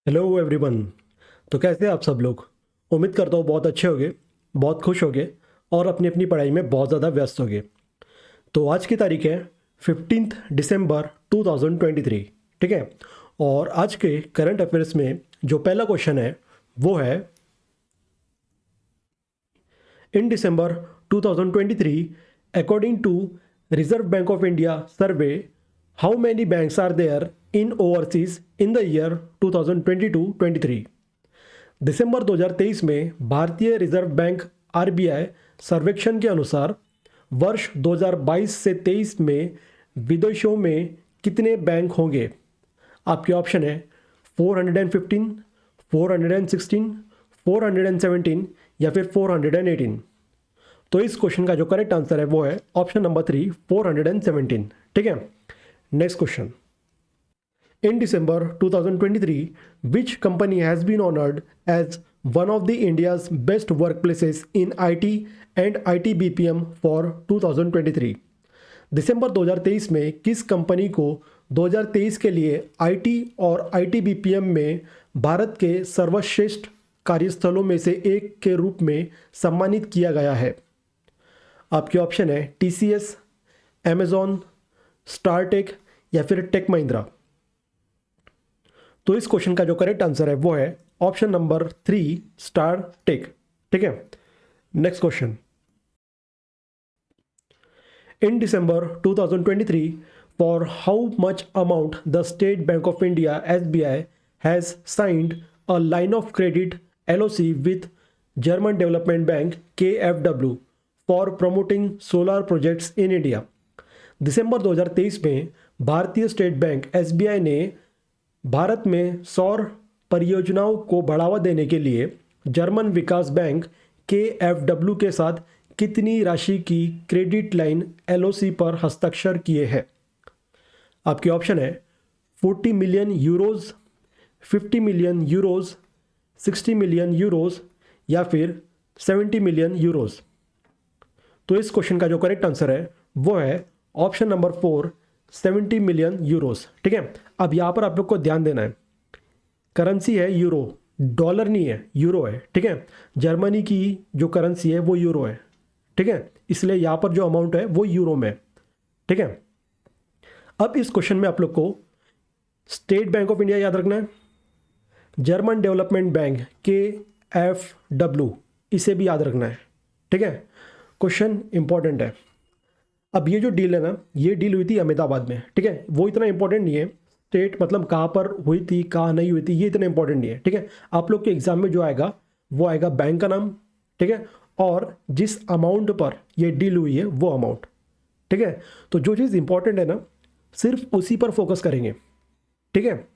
Hello everyone. तो कैसे हैं आप सब लोग? उम्मीद करता हूँ बहुत अच्छे होंगे, बहुत खुश होंगे और अपनी अपनी पढ़ाई में बहुत ज़्यादा व्यस्त होंगे। तो आज की तारीख है 15 दिसंबर 2023। ठीक है। और आज के करंट अफेयर्स में जो पहला क्वेश्चन है वो है, in December 2023 according to reserve bank of India survey, how many banks are there in overseas in the year 2022-23। दिसंबर 2023 में भारतीय रिजर्व बैंक आरबीआई सर्वेक्षण के अनुसार वर्ष 2022 से 23 में विदेशों में कितने बैंक होंगे? आपके ऑप्शन है 415, 416, 417 या फिर 418। तो इस क्वेश्चन का जो करेक्ट आंसर है वो है ऑप्शन नंबर 3, 417। ठीक है। Next question, in December 2023, which company has been honored as one of the India's best workplaces in IT and IT BPM for 2023? दिसंबर 2023 में किस कंपनी को 2023 के लिए आईटी और आईटी बीपीएम में भारत के सर्वश्रेष्ठ कार्यस्थलों में से एक के रूप में सम्मानित किया गया है? आपके ऑप्शन है टीसीएस, अमेजॉन, स्टारटेक या फिर टेक महिंद्रा। तो इस क्वेश्चन का जो करेक्ट आंसर है वो है ऑप्शन नंबर 3, स्टारटेक। ठीक है। Next question, in December 2023 for how much amount the State Bank of India SBI has signed a line of credit LOC with German Development Bank केएफडब्ल्यू for promoting solar projects in India. दिसंबर 2023 में भारतीय state bank SBI ने भारत में सौर परियोजनाओं को बढ़ावा देने के लिए जर्मन विकास बैंक केएफडब्ल्यू के साथ कितनी राशि की क्रेडिट लाइन एलओसी पर हस्ताक्षर किए हैं? आपके ऑप्शन है 40 million euros, 50 million euros, 60 million euros या फिर 70 मिलियन यूरोज। तो इस क्वेश्चन का जो करेक्ट आंसर है वो है ऑप्शन नंबर 4, 70 मिलियन यूरोस। ठीक है। अब यहाँ पर आप लोग को ध्यान देना है, करेंसी है यूरो, डॉलर नहीं है, यूरो है। ठीक है। जर्मनी की जो करेंसी है वो यूरो है। ठीक है। इसलिए यहाँ पर जो अमाउंट है वो यूरो में। ठीक है। अब इस क्वेश्चन में आप लोग को स्टेट बैंक ऑफ इंडिया याद रखना है, जर्मन डेवलपमेंट बैंक केएफडब्ल्यू इसे भी याद रखना है। ठीक है। क्वेश्चन इंपॉर्टेंट है। अब ये जो डील है ना, ये डील हुई थी अहमदाबाद में। ठीक है। वो इतना इंपॉर्टेंट नहीं है, स्टेट मतलब कहाँ पर हुई थी कहाँ नहीं हुई थी ये इतना इंपॉर्टेंट नहीं है। ठीक है। आप लोग के एग्जाम में जो आएगा वो आएगा बैंक का नाम, ठीक है, और जिस अमाउंट पर ये डील हुई है वो अमाउंट। ठीक है। तो जो चीज़ इंपॉर्टेंट है ना सिर्फ उसी पर फोकस करेंगे। ठीक है।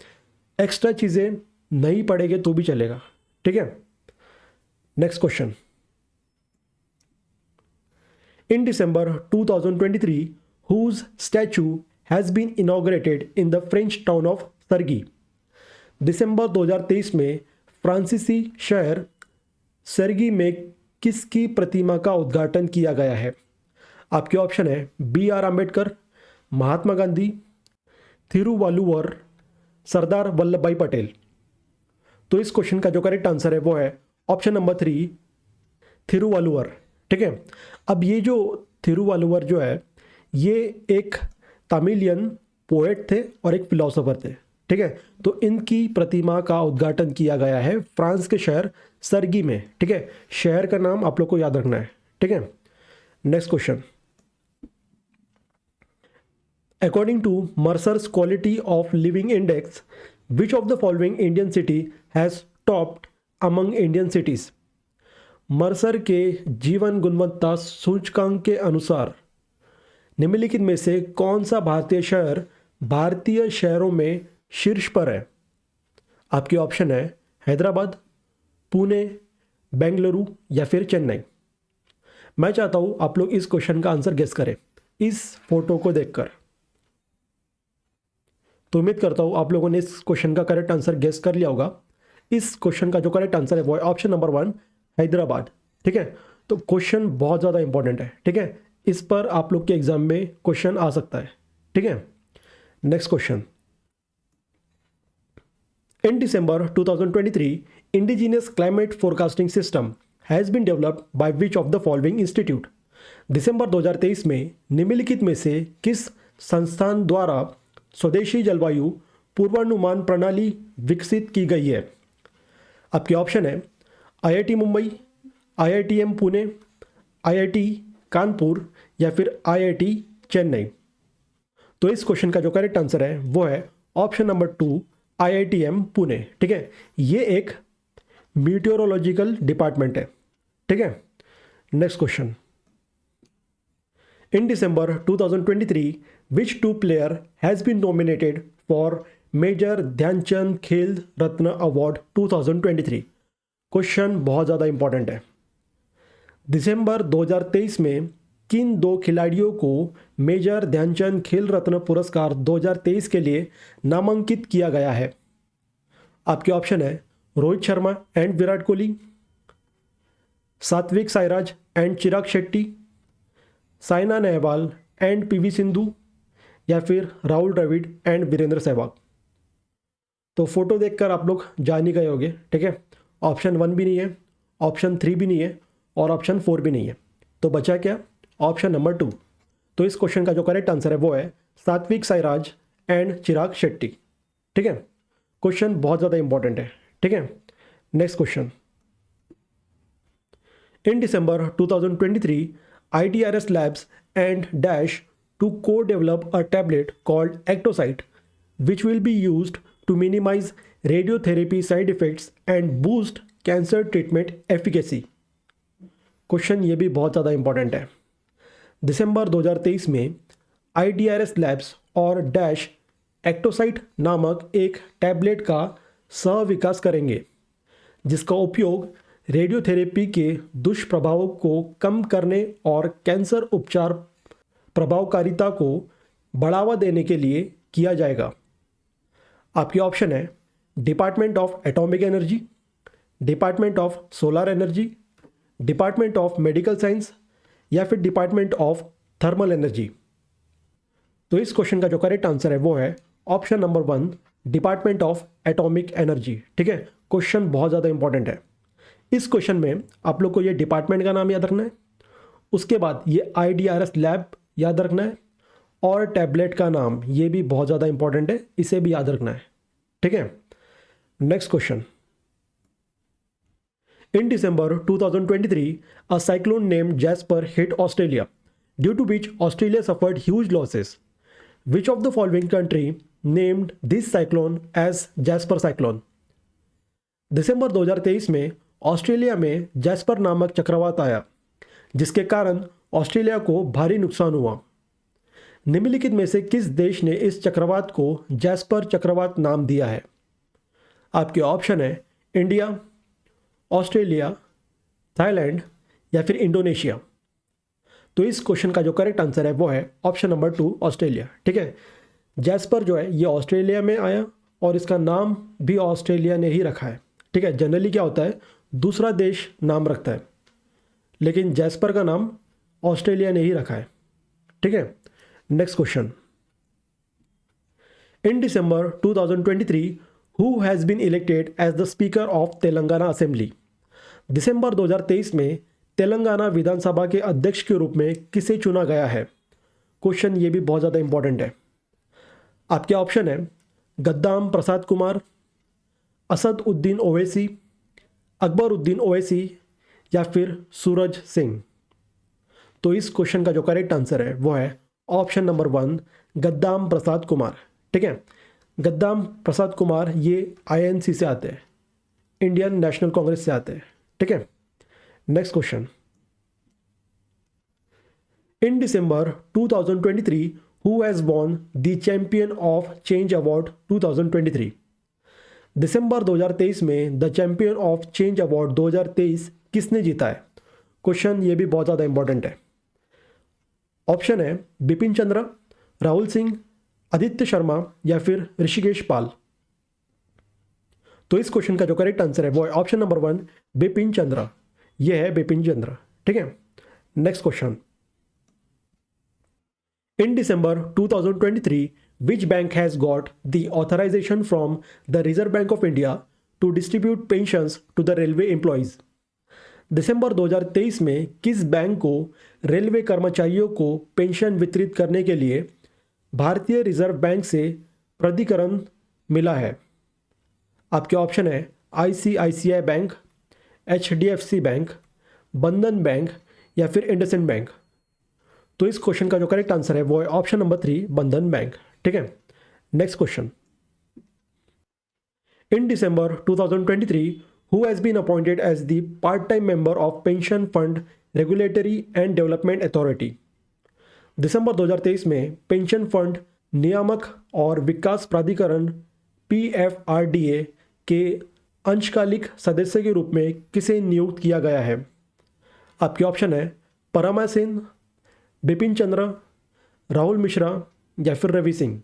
एक्स्ट्रा चीज़ें नहीं पढ़ेंगे तो भी चलेगा। ठीक है। Next question, in December 2023, whose statue has been inaugurated in the French town of Sergi? दिसंबर 2023 में फ्रांसीसी शहर सर्गी में किसकी प्रतिमा का उद्घाटन किया गया है? आपके ऑप्शन है बी आर अम्बेडकर, महात्मा गांधी, थिरुवल्लुवर, सरदार वल्लभ भाई पटेल। तो इस क्वेश्चन का जो करेक्ट आंसर है वो है ऑप्शन नंबर 3, थिरुवल्लुवर। ठीक है। अब ये जो थिरुवल्लुवर जो है ये एक तमिलियन पोएट थे और एक फिलोसोफर थे। ठीक है। तो इनकी प्रतिमा का उद्घाटन किया गया है फ्रांस के शहर सर्गी में। ठीक है। शहर का नाम आप लोग को याद रखना है। ठीक है। Next question, according to Mercer's quality of living index, which of the following Indian city has topped among Indian cities? Mercer के जीवन गुणवत्ता सूचकांक के अनुसार निम्नलिखित में से कौन सा भारतीय शहर भारतीय शहरों में शीर्ष पर है? आपके ऑप्शन है हैदराबाद, पुणे, बेंगलुरु या फिर चेन्नई। मैं चाहता हूं आप लोग इस क्वेश्चन का आंसर गेस करें इस फोटो को देखकर। तो उम्मीद करता हूं आप लोगों ने इस क्वेश्चन का करेक्ट आंसर गेस कर लिया होगा। इस क्वेश्चन का जो करेक्ट आंसर है वो है ऑप्शन नंबर 1, हैदराबाद। ठीक है। तो क्वेश्चन बहुत ज़्यादा इंपॉर्टेंट है। ठीक है। इस पर आप लोग के एग्जाम में क्वेश्चन आ सकता है। ठीक है। Next question, In December 2023, indigenous climate forecasting system has been developed by which of the following institute? दिसंबर 2023 में निम्नलिखित में से किस संस्थान द्वारा स्वदेशी जलवायु पूर्वानुमान प्रणाली विकसित की गई है? आपके ऑप्शन है IIT Mumbai, IITM Pune, IIT Kanpur या फिर आईआईटी चेन्नई। तो इस क्वेश्चन का जो करेक्ट आंसर है वो है ऑप्शन नंबर 2 आईआईटीएम पुणे। ठीक है, ये एक मीटियोरोलॉजिकल डिपार्टमेंट है। ठीक है, next question. In December 2023 which two player has been nominated for major Dhyan Chand Khel Ratna award 2023? Question बहुत ज़्यादा इंपॉर्टेंट है। दिसंबर 2023 में किन दो खिलाड़ियों को मेजर ध्यानचंद खेल रत्न पुरस्कार 2023 के लिए नामांकित किया गया है? आपके ऑप्शन है Rohit Sharma and Virat Kohli, Satwik Sairaj and Chirag Shetty, Saina Nehwal and PV Sindhu या फिर राहुल द्रविड़ एंड वीरेंद्र सहवाग। तो फोटो देखकर आप लोग जान ही गए होंगे। ठीक है, ऑप्शन 1 भी नहीं है, ऑप्शन 3 भी नहीं है और ऑप्शन 4 भी नहीं है। तो बचा क्या? Option number 2। तो इस क्वेश्चन का जो करेक्ट आंसर है वो है सात्विक साईराज एंड चिराग शेट्टी। ठीक है, क्वेश्चन बहुत ज़्यादा इंपॉर्टेंट है। ठीक है, next question. In December 2023 IDRS Labs and Dash to co-develop a tablet called Ectocyte, which will be used to minimize radiotherapy side effects and boost cancer treatment efficacy. Question ये भी बहुत ज़्यादा important है। दिसंबर 2023 में IDRS Labs और dash एक्टोसाइट नामक एक tablet का सह विकास करेंगे, जिसका उपयोग रेडियोथेरेपी के दुष्प्रभावों को कम करने और कैंसर उपचार प्रभावकारिता को बढ़ावा देने के लिए किया जाएगा। आपके ऑप्शन है department of atomic energy, department of solar energy, department of medical science या फिर डिपार्टमेंट ऑफ थर्मल एनर्जी। तो इस क्वेश्चन का जो करेक्ट आंसर है वो है option number 1 department of atomic energy. ठीक है, क्वेश्चन बहुत ज़्यादा इंपॉर्टेंट है। इस क्वेश्चन में आप लोग को ये डिपार्टमेंट का नाम याद रखना है, उसके बाद ये IDRS लैब याद रखना है और टैबलेट का नाम ये भी बहुत ज़्यादा इंपॉर्टेंट है, इसे भी याद रखना है। ठीक है, next question. In December 2023, a cyclone named Jasper hit Australia, due to which Australia suffered huge losses. Which of the following country named this cyclone as Jasper cyclone? दिसंबर 2023 में ऑस्ट्रेलिया में जैस्पर नामक चक्रवात आया, जिसके कारण ऑस्ट्रेलिया को भारी नुकसान हुआ। निम्नलिखित में से किस देश ने इस चक्रवात को जैस्पर चक्रवात नाम दिया है? आपके ऑप्शन है इंडिया, ऑस्ट्रेलिया, थाईलैंड या फिर इंडोनेशिया। तो इस क्वेश्चन का जो करेक्ट आंसर है वो है ऑप्शन नंबर 2 ऑस्ट्रेलिया। ठीक है, जैस्पर जो है ये ऑस्ट्रेलिया में आया और इसका नाम भी ऑस्ट्रेलिया ने ही रखा है। ठीक है, जनरली क्या होता है दूसरा देश नाम रखता है, लेकिन जैस्पर का नाम ऑस्ट्रेलिया ने ही रखा है। ठीक है, next question. In December 2023 who has been elected as the speaker of Telangana assembly? दिसंबर 2023 में तेलंगाना विधानसभा के अध्यक्ष के रूप में किसे चुना गया है? क्वेश्चन ये भी बहुत ज़्यादा इंपॉर्टेंट है। आपके ऑप्शन है गद्दाम प्रसाद कुमार, असद उद्दीन ओवैसी, अकबर उद्दीन ओवैसी या फिर सूरज सिंह। तो इस क्वेश्चन का जो करेक्ट आंसर है वो है ऑप्शन नंबर 1 गद्दाम प्रसाद कुमार। ठीक है, गद्दाम प्रसाद कुमार ये INC से आते हैं, इंडियन नेशनल कांग्रेस से आते हैं। ठीक है, next question. In December 2023 who has won the champion of change award 2023? दिसंबर 2023 में the champion of change award 2023 किसने जीता है? क्वेश्चन ये भी बहुत ज़्यादा इंपॉर्टेंट है। ऑप्शन है बिपिन चंद्र, राहुल सिंह, आदित्य शर्मा या फिर ऋषिकेश पाल। तो इस क्वेश्चन का जो करेक्ट आंसर है वो है ऑप्शन नंबर 1 बिपिन चंद्र। ये है बिपिन चंद्र। ठीक है, next question. In December 2023 which bank has got the authorization from the Reserve Bank of India to distribute pensions to the railway employees? दिसंबर 2023 में किस बैंक को रेलवे कर्मचारियों को पेंशन वितरित करने के लिए भारतीय रिजर्व बैंक से प्राधिकरण मिला है? आपके ऑप्शन है ICICI बैंक, HDFC बैंक, बंधन बैंक या फिर इंडसइंड बैंक। तो इस क्वेश्चन का जो करेक्ट आंसर है वो है ऑप्शन नंबर 3, बंधन बैंक। ठीक है, next question. In December 2023 who has been appointed as the part time member of pension fund regulatory and development authority? दिसंबर 2023 में पेंशन फंड नियामक और विकास प्राधिकरण PFRDA के अंशकालिक सदस्य के रूप में किसे नियुक्त किया गया है? आपके ऑप्शन है परमा सिंह, बिपिन चंद्र, राहुल मिश्रा या फिर रवि सिंह।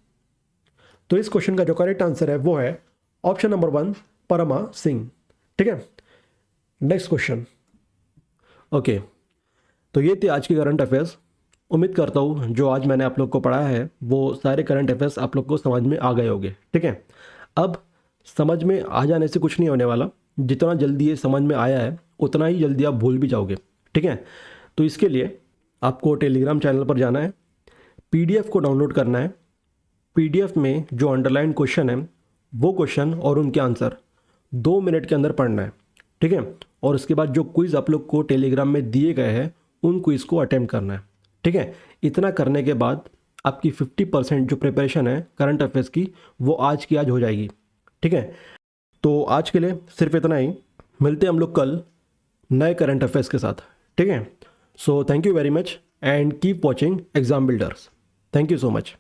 तो इस क्वेश्चन का जो करेक्ट आंसर है वो है ऑप्शन नंबर 1, परमा सिंह। ठीक है, नेक्स्ट क्वेश्चन। ओके, तो ये थे आज के करंट अफेयर्स। उम्मीद करता हूँ जो आज मैंने आप लोग को पढ़ाया है वो सारे करंट अफेयर्स आप लोग को समझ में आ गए होंगे। ठीक है, अब समझ में आ जाने से कुछ नहीं होने वाला, जितना जल्दी ये समझ में आया है उतना ही जल्दी आप भूल भी जाओगे। ठीक है, तो इसके लिए आपको टेलीग्राम चैनल पर जाना है, PDF को डाउनलोड करना है। PDF में जो अंडरलाइन क्वेश्चन है वो क्वेश्चन और उनके आंसर 2 मिनट के अंदर पढ़ना है। ठीक है, और उसके बाद जो क्विज़ आप लोग को टेलीग्राम में दिए गए हैं उन क्विज़ को अटेम्प्ट करना है। ठीक है, इतना करने के बाद आपकी 50% जो प्रिपरेशन है करंट अफेयर्स की वो आज की आज हो जाएगी। ठीक है, तो आज के लिए सिर्फ इतना ही। मिलते हैं हम लोग कल नए करंट अफेयर्स के साथ। ठीक है, so thank you very much and keep watching exam builders. Thank you so much.